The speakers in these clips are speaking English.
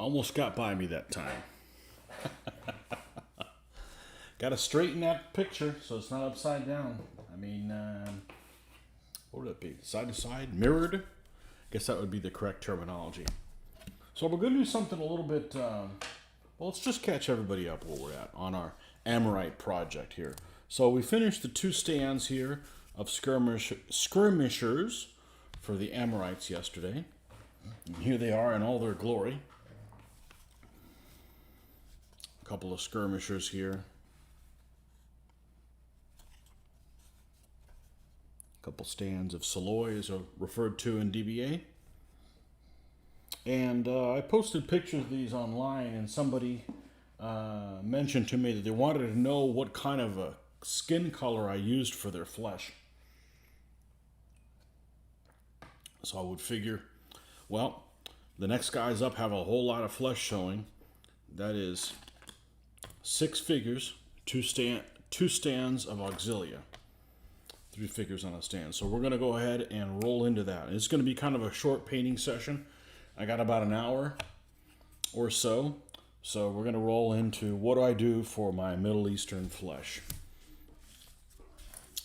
Almost got by me that time. Got to straighten that picture so it's not upside down. I mean, what would it be? Side to side? Mirrored? Guess that would be the correct terminology. So we're going to do something a little bit... well, let's just catch everybody up where we're at on our Amorite project here. So we finished the 2 stands here of skirmishers for the Amorites yesterday. And here they are in all their glory. A couple of skirmishers here. A couple stands of Saloy as are referred to in DBA. And I posted pictures of these online, and somebody mentioned to me that they wanted to know what kind of a skin color I used for their flesh. So I would figure, well, the next guys up have a whole lot of flesh showing. That is 6 figures, 2 stands of auxilia. 3 figures on a stand. So we're going to go ahead and roll into that. It's going to be kind of a short painting session. I got about an hour or so. So we're going to roll into what do I do for my Middle Eastern flesh.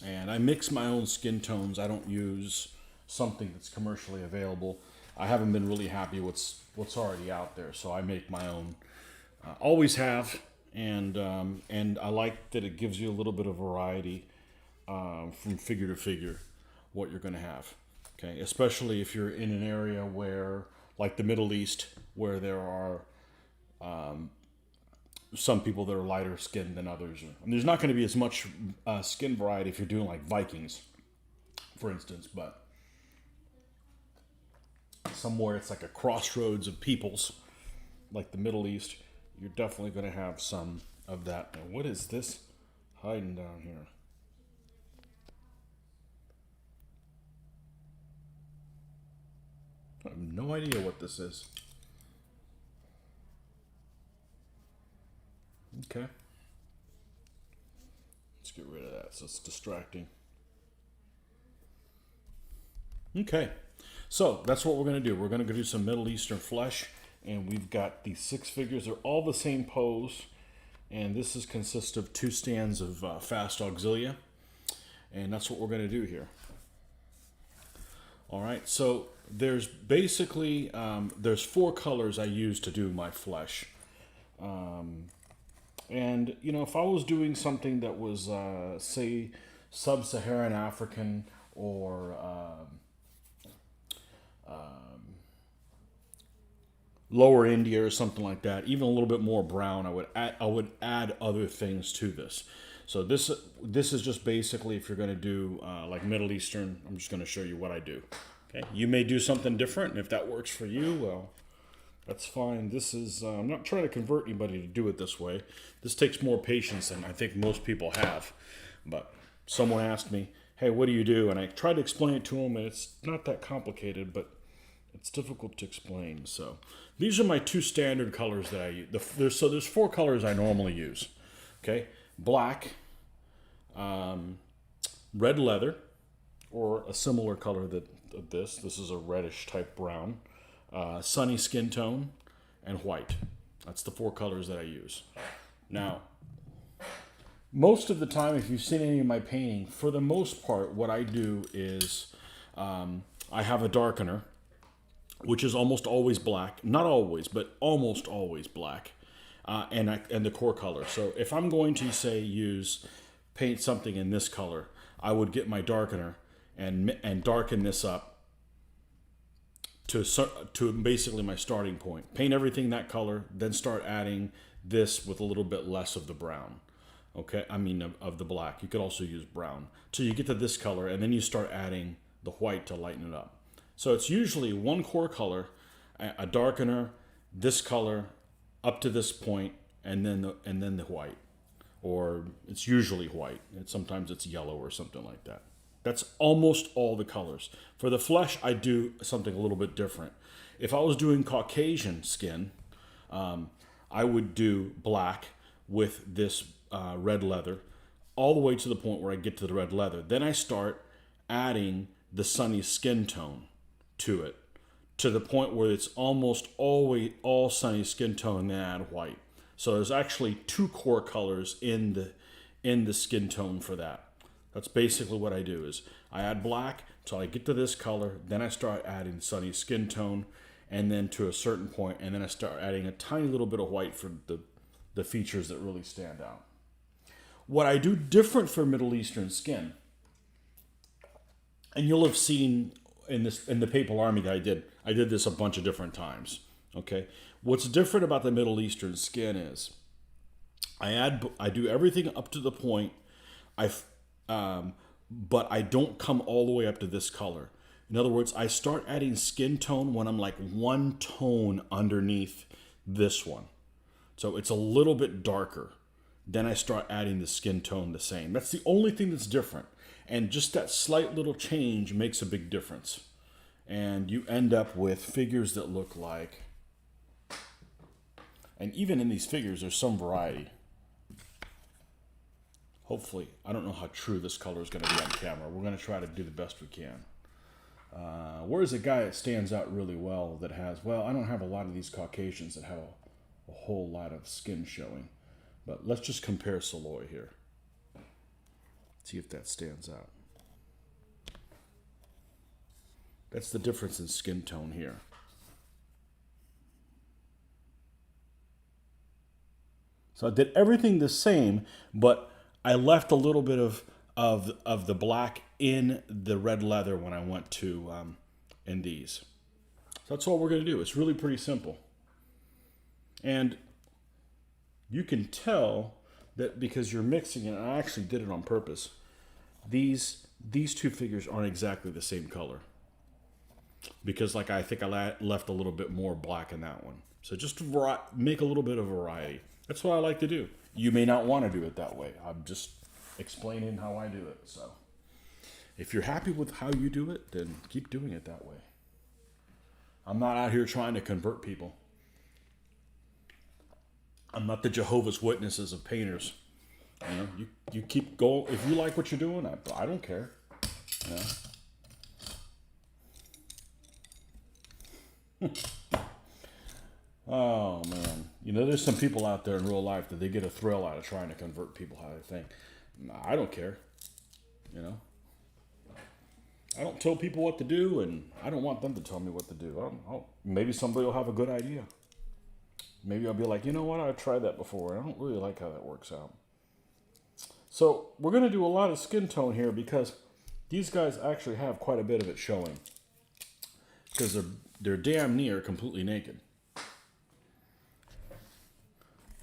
And I mix my own skin tones. I don't use something that's commercially available. I haven't been really happy with what's already out there, so I make my own. Always have, and I like that it gives you a little bit of variety from figure to figure what you're going to have. Okay, especially if you're in an area where, like the Middle East, where there are some people that are lighter skinned than others. And there's not going to be as much skin variety if you're doing like Vikings, for instance, but somewhere it's like a crossroads of peoples, like the Middle East, you're definitely going to have some of that. Now, what is this hiding down here? I have no idea what this is. Okay. Let's get rid of that so it's distracting. Okay. So that's what we're going to do. We're going to go do some Middle Eastern flesh. And we've got these 6 figures. They're all the same pose. And this consists of 2 stands of fast auxilia. And that's what we're going to do here. All right. So there's basically, there's 4 colors I use to do my flesh. And, you know, if I was doing something that was, say, sub-Saharan African or lower India or something like that, even a little bit more brown, I would add other things to this. So this is just basically if you're going to do like Middle Eastern. I'm just going to show you what I do. Okay, you may do something different, and if that works for you, well, that's fine. This is I'm not trying to convert anybody to do it this way. This takes more patience than I think most people have. But someone asked me, "Hey, what do you do?" And I tried to explain it to them, and it's not that complicated, but it's difficult to explain. So these are my 2 standard colors that I use. There's 4 colors I normally use. Okay, black, red leather, or a similar color of this. This is a reddish type brown, sunny skin tone, and white. That's the 4 colors that I use. Now, most of the time, if you've seen any of my painting, for the most part, what I do is I have a darkener, which is almost always black. Not always, but almost always black, and the core color. So if I'm going to, say, paint something in this color, I would get my darkener and darken this up to basically my starting point. Paint everything that color, then start adding this with a little bit less of the brown. Okay, I mean of the black. You could also use brown. So you get to this color, and then you start adding the white to lighten it up. So it's usually 1 core color, a darkener, this color, up to this point, and then the white. Or it's usually white. Sometimes it's yellow or something like that. That's almost all the colors. For the flesh, I do something a little bit different. If I was doing Caucasian skin, I would do black with this red leather, all the way to the point where I get to the red leather. Then I start adding the sunny skin tone to it to the point where it's almost always all sunny skin tone and then add white. So there's actually two core colors in the skin tone for that. That's basically what I do is I add black till I get to this color, then I start adding sunny skin tone, and then to a certain point, and then I start adding a tiny little bit of white for the features that really stand out. What I do different for Middle Eastern skin, and you'll have seen in the Papal Army that I did this a bunch of different times. Okay, what's different about the Middle Eastern skin is I do everything up to the point but I don't come all the way up to this color. In other words, I start adding skin tone when I'm like one tone underneath this one. So it's a little bit darker. Then I start adding the skin tone the same. That's the only thing that's different. And just that slight little change makes a big difference. And you end up with figures that look like, and even in these figures, there's some variety. Hopefully, I don't know how true this color is going to be on camera. We're going to try to do the best we can. Where's a guy that stands out really well that has, well, I don't have a lot of these Caucasians that have a whole lot of skin showing. But let's just compare Saloy here. See if that stands out. That's the difference in skin tone here. So I did everything the same, but I left a little bit of the black in the red leather when I went to in these. So that's all we're going to do. It's really pretty simple. And you can tell that because you're mixing it, and I actually did it on purpose, these two figures aren't exactly the same color. Because like I think I left a little bit more black in that one. So just to make a little bit of variety. That's what I like to do. You may not want to do it that way. I'm just explaining how I do it. So if you're happy with how you do it, then keep doing it that way. I'm not out here trying to convert people. I'm not the Jehovah's Witnesses of painters. You know, you keep going. If you like what you're doing, I don't care. You know? Oh, man. You know, there's some people out there in real life that they get a thrill out of trying to convert people how they think. I don't care. You know? I don't tell people what to do, and I don't want them to tell me what to do. Maybe somebody will have a good idea. Maybe I'll be like, you know what? I've tried that before. I don't really like how that works out. So we're going to do a lot of skin tone here because these guys actually have quite a bit of it showing. Because they're damn near completely naked.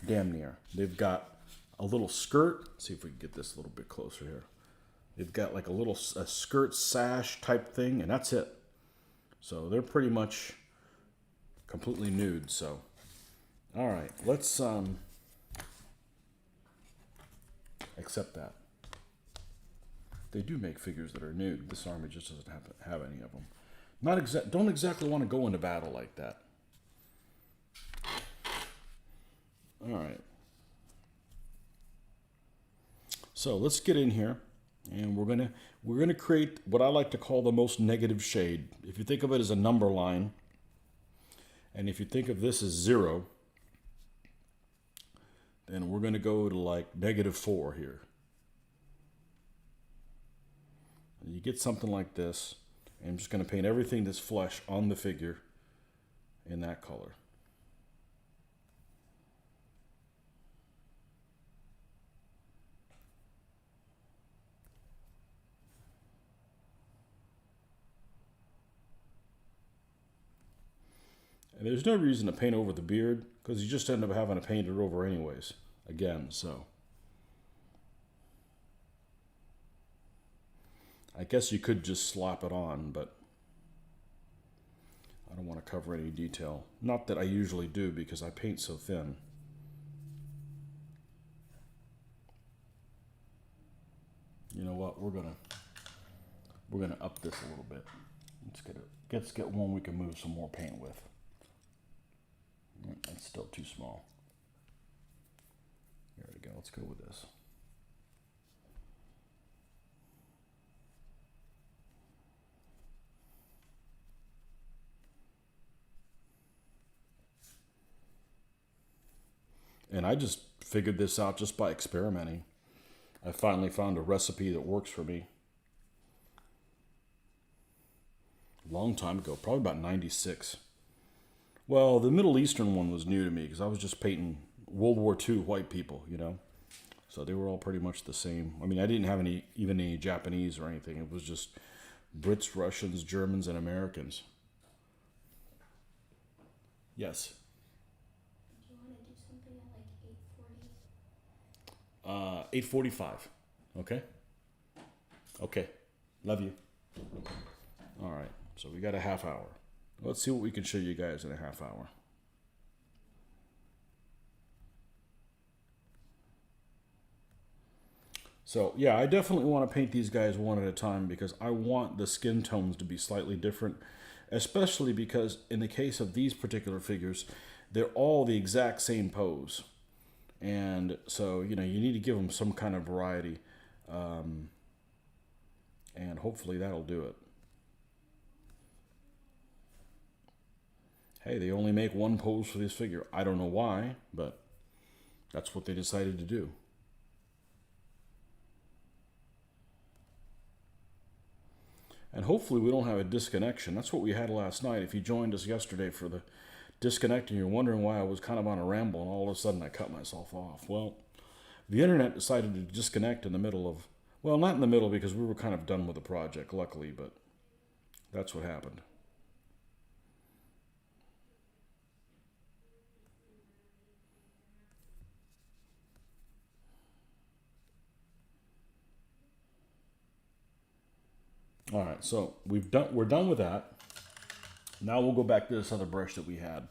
Damn near. They've got a little skirt. Let's see if we can get this a little bit closer here. They've got like a skirt sash type thing, and that's it. So they're pretty much completely nude. So, all right, let's accept that. They do make figures that are nude. This army just doesn't have any of them. Don't exactly want to go into battle like that. All right. So let's get in here, and we're gonna create what I like to call the most negative shade. If you think of it as a number line, and if you think of this as 0, then we're gonna go to like -4 here. And you get something like this, and I'm just gonna paint everything that's flesh on the figure in that color. And there's no reason to paint over the beard because you just end up having to paint it over anyways. Again, so. I guess you could just slap it on, but I don't want to cover any detail. Not that I usually do because I paint so thin. You know what? We're gonna up this a little bit. Let's get one we can move some more paint with. That's still too small. There we go. Let's go with this. And I just figured this out just by experimenting. I finally found a recipe that works for me. A long time ago, probably about 96. Well, the Middle Eastern one was new to me because I was just painting World War II white people, you know. So they were all pretty much the same. I mean, I didn't have even any Japanese or anything. It was just Brits, Russians, Germans, and Americans. Yes. Do you want to do something at like 8:45. Okay. Okay. Love you. All right. So we got a half hour. Let's see what we can show you guys in a half hour. So yeah, I definitely want to paint these guys one at a time because I want the skin tones to be slightly different, especially because in the case of these particular figures, they're all the exact same pose. And so, you know, you need to give them some kind of variety. And hopefully that'll do it. Hey, they only make one pose for this figure. I don't know why, but that's what they decided to do. And hopefully we don't have a disconnection. That's what we had last night. If you joined us yesterday for the disconnect and you're wondering why I was kind of on a ramble and all of a sudden I cut myself off. Well, the internet decided to disconnect in the middle of, well, not in the middle because we were kind of done with the project, luckily, but that's what happened. All right, so we're done with that. Now we'll go back to this other brush that we had.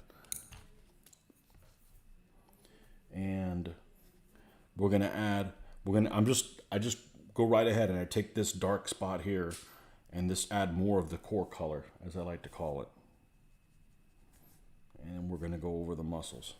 And I just go right ahead and I take this dark spot here and just add more of the core color, as I like to call it. And we're going to go over the muscles.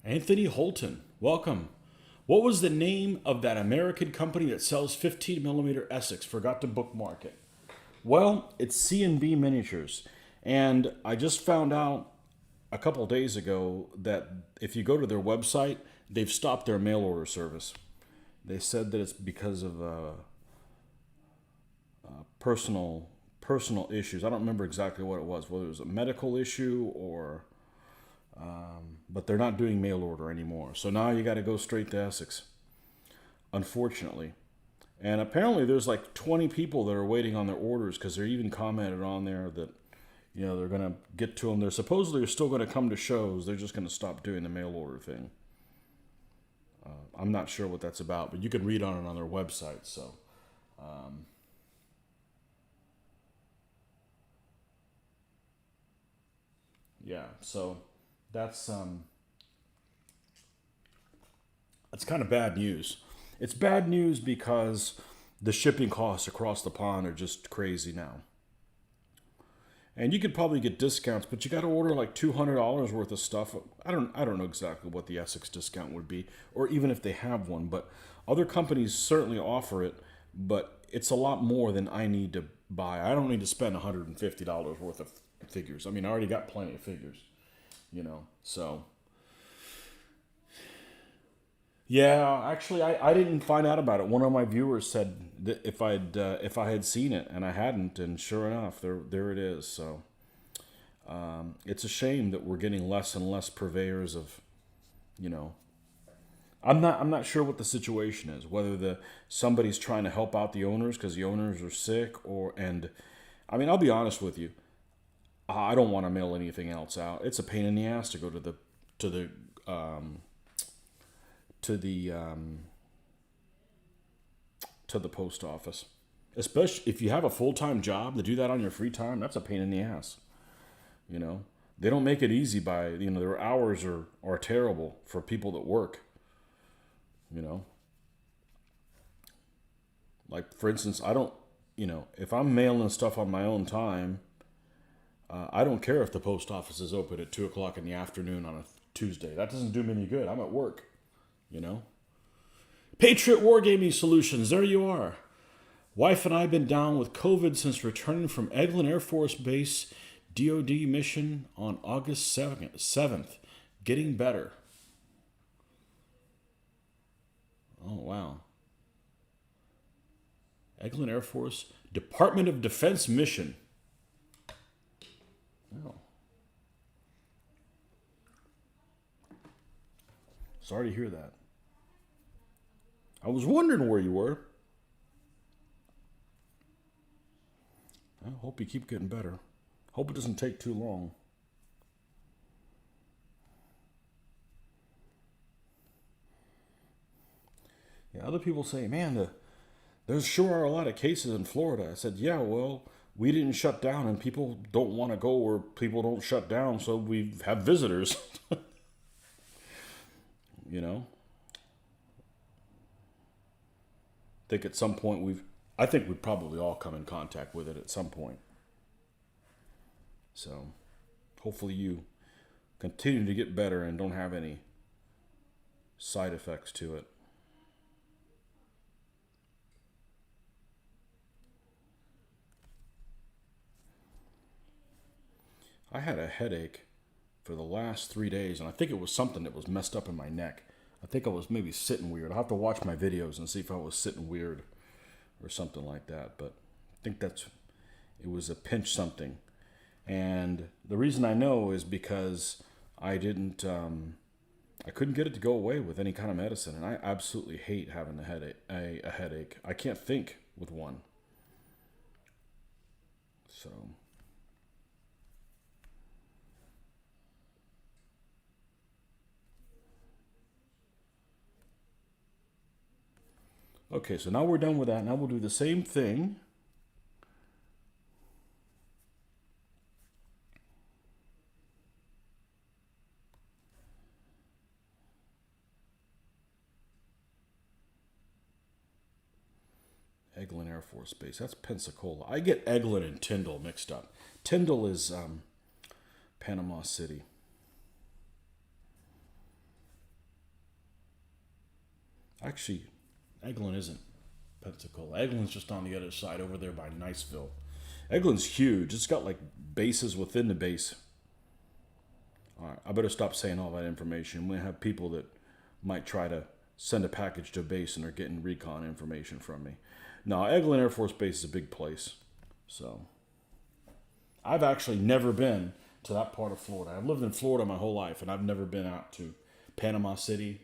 Anthony Holton, welcome. What was the name of that American company that sells 15 millimeter Essex? Forgot to bookmark it. Well, it's C&B Miniatures. And I just found out a couple days ago that if you go to their website, they've stopped their mail order service. They said that it's because of personal issues. I don't remember exactly what it was, whether it was a medical issue or but they're not doing mail order anymore. So now you got to go straight to Essex, unfortunately. And apparently there's like 20 people that are waiting on their orders because they're even commented on there that, you know, they're going to get to them. They're supposedly still going to come to shows. They're just going to stop doing the mail order thing. I'm not sure what that's about, but you can read on it on their website. So, yeah, so that's kind of bad news. It's bad news because the shipping costs across the pond are just crazy now. And you could probably get discounts, but you got to order like $200 worth of stuff. I don't know exactly what the Essex discount would be, or even if they have one. But other companies certainly offer it, but it's a lot more than I need to buy. I don't need to spend $150 worth of figures. I mean, I already got plenty of figures, you know. So yeah, actually, I didn't find out about it. One of my viewers said that if I had seen it, and I hadn't, and sure enough, there it is. So it's a shame that we're getting less and less purveyors of, you know. I'm not sure what the situation is. Whether somebody's trying to help out the owners because the owners are sick, I mean, I'll be honest with you. I don't want to mail anything else out. It's a pain in the ass to go to the to the post office. Especially if you have a full-time job, to do that on your free time, that's a pain in the ass. You know, they don't make it easy by, their hours are terrible for people that work. You know, like for instance, I don't, if I'm mailing stuff on my own time, I don't care if the post office is open at 2:00 in the afternoon on a Tuesday. That doesn't do me any good. I'm at work, Patriot Wargaming Solutions, there you are. Wife and I have been down with COVID since returning from Eglin Air Force Base DoD mission on August 7th. Getting better. Oh, wow. Eglin Air Force Department of Defense mission. Oh. Sorry to hear that. I was wondering where you were. I hope you keep getting better. Hope it doesn't take too long. Yeah, other people say, man, there's sure are a lot of cases in Florida. I said, yeah, well, we didn't shut down and people don't want to go where people don't shut down, so we have visitors. I think at some point I think we've probably all come in contact with it at some point. So hopefully you continue to get better and don't have any side effects to it. I had a headache for the last 3 days, and I think it was something that was messed up in my neck. I think I was maybe sitting weird. I'll have to watch my videos and see if I was sitting weird or something like that. But I think it was a pinch something. And the reason I know is because I couldn't get it to go away with any kind of medicine. And I absolutely hate having a headache. I can't think with one. So... Okay, so now we're done with that. Now we'll do the same thing. Eglin Air Force Base. That's Pensacola. I get Eglin and Tyndall mixed up. Tyndall is Panama City. Actually, Eglin isn't Pensacola. Eglin's just on the other side over there by Niceville. Eglin's huge. It's got like bases within the base. All right, I better stop saying all that information. We have people that might try to send a package to a base and are getting recon information from me. No, Eglin Air Force Base is a big place. So, I've actually never been to that part of Florida. I've lived in Florida my whole life, and I've never been out to Panama City,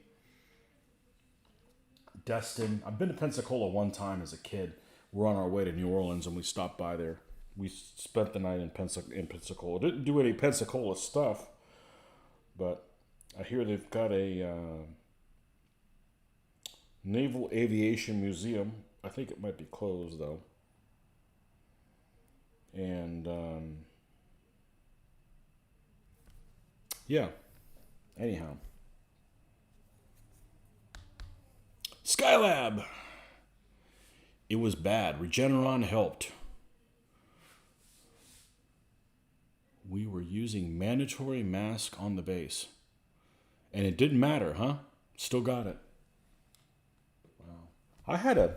Destin. I've been to Pensacola one time as a kid. We're on our way to New Orleans and we stopped by there. We spent the night in Pensacola. Didn't do any Pensacola stuff, but I hear they've got a Naval Aviation Museum. I think it might be closed though. And yeah, anyhow. Skylab. It was bad. Regeneron helped. We were using mandatory mask on the base. And it didn't matter, huh? Still got it. Wow. I had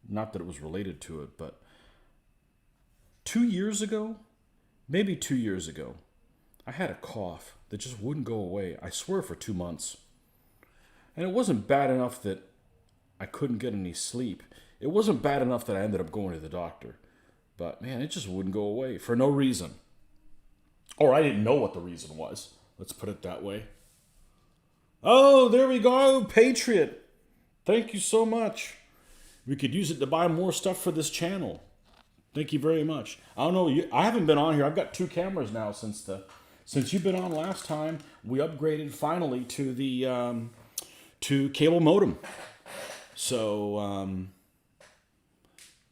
not that it was related to it, but 2 years ago, maybe 2 years ago, I had a cough that just wouldn't go away. I swear for 2 months. And it wasn't bad enough that I couldn't get any sleep. It wasn't bad enough that I ended up going to the doctor. But man, it just wouldn't go away for no reason. Or I didn't know what the reason was. Let's put it that way. Oh, there we go. Patriot. Thank you so much. We could use it to buy more stuff for this channel. Thank you very much. I don't know. I haven't been on here. I've got 2 cameras now since you've been on last time. We upgraded finally to the to cable modem. So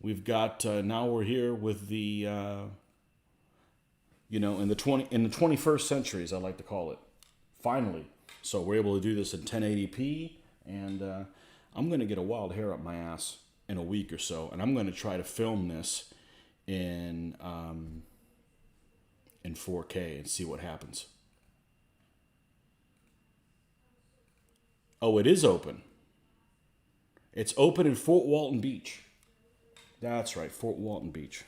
We've got now we're here with the in the 21st century, as I like to call it. Finally, so we're able to do this in 1080p, and I'm going to get a wild hair up my ass in a week or so, and I'm going to try to film this in 4K and see what happens. Oh, it is open. It's open in Fort Walton Beach. That's right, Fort Walton Beach.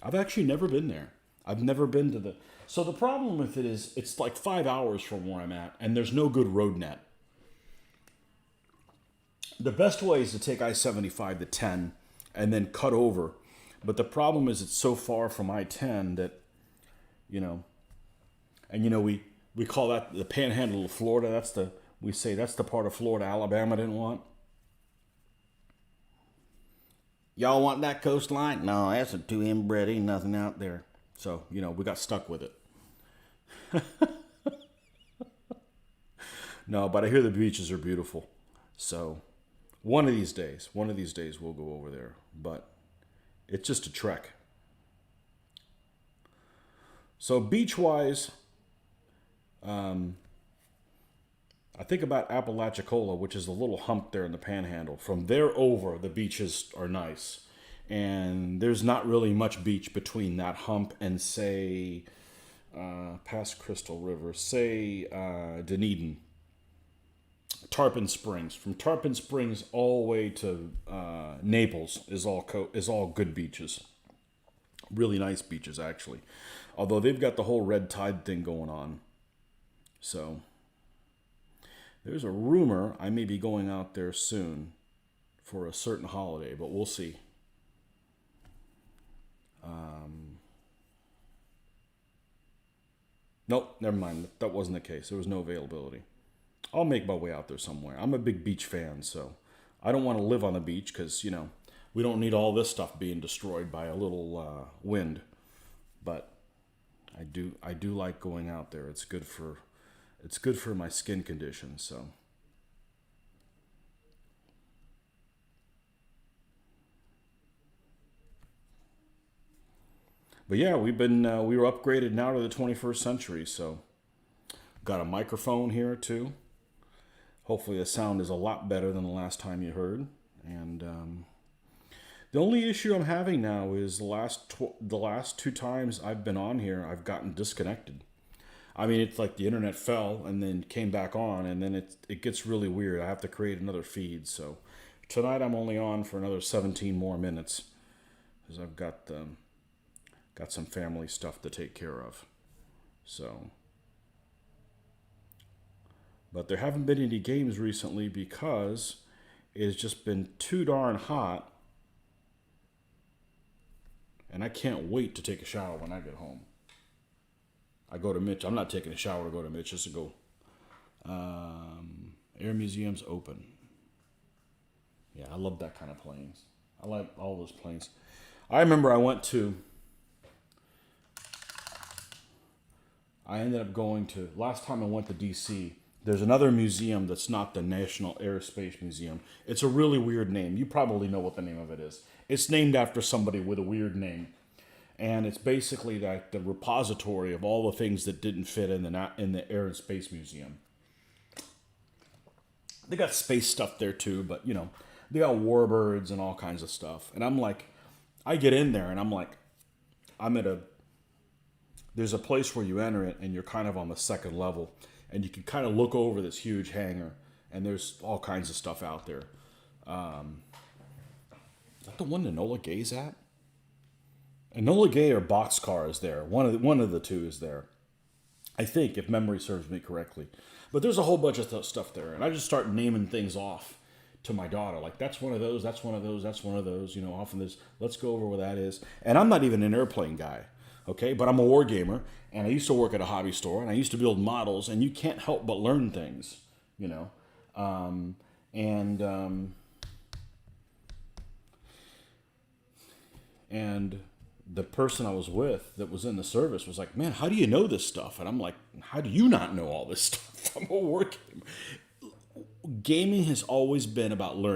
I've actually never been there. I've never been to the... So the problem with it is it's like 5 hours from where I'm at, and there's no good road net. The best way is to take I-75 to 10 and then cut over. But the problem is it's so far from I-10 that, we call that the panhandle of Florida. We say that's the part of Florida Alabama didn't want. Y'all want that coastline? No, that's too inbred. Ain't nothing out there. So, we got stuck with it. No, but I hear the beaches are beautiful. So, one of these days we'll go over there. But it's just a trek. So, beach-wise, I think about Apalachicola, which is a little hump there in the Panhandle. From there over, the beaches are nice. And there's not really much beach between that hump and, say, past Crystal River, say, Dunedin. Tarpon Springs. From Tarpon Springs all the way to Naples is all good beaches. Really nice beaches, actually. Although they've got the whole red tide thing going on. So... there's a rumor I may be going out there soon for a certain holiday, but we'll see. Nope, never mind. That wasn't the case. There was no availability. I'll make my way out there somewhere. I'm a big beach fan, so I don't want to live on the beach because, we don't need all this stuff being destroyed by a little wind. But I do like going out there. It's good for my skin condition, so. But yeah, we were upgraded now to the 21st century, so got a microphone here too. Hopefully the sound is a lot better than the last time you heard. And the only issue I'm having now is the last 2 times I've been on here, I've gotten disconnected. I mean, it's like the internet fell and then came back on, and then it gets really weird. I have to create another feed. So tonight I'm only on for another 17 more minutes because I've got some family stuff to take care of. So, but there haven't been any games recently because it's just been too darn hot, and I can't wait to take a shower when I get home. I go to Mitch. I'm not taking a shower to go to Mitch. Just to go. Air Museum's open. Yeah, I love that kind of planes. I like all those planes. I remember I ended up going to, last time I went to DC, there's another museum that's not the National Aerospace Museum. It's a really weird name. You probably know what the name of it is. It's named after somebody with a weird name. And it's basically like the repository of all the things that didn't fit in the Air and Space Museum. They got space stuff there too, but they got warbirds and all kinds of stuff. And I'm like, I get in there and I'm like, there's a place where you enter it and you're kind of on the second level and you can kind of look over this huge hangar and there's all kinds of stuff out there. Is that the one Enola Gay's at? Enola Gay or Boxcar is there. One of the two is there. I think, if memory serves me correctly. But there's a whole bunch of stuff there. And I just start naming things off to my daughter. Like, that's one of those, that's one of those, that's one of those. Often this, let's go over where that is. And I'm not even an airplane guy. Okay? But I'm a war gamer. And I used to work at a hobby store. And I used to build models. And you can't help but learn things. And the person I was with that was in the service was like, man, how do you know this stuff? And I'm like, how do you not know all this stuff? I'm a war gamer. Gaming has always been about learning.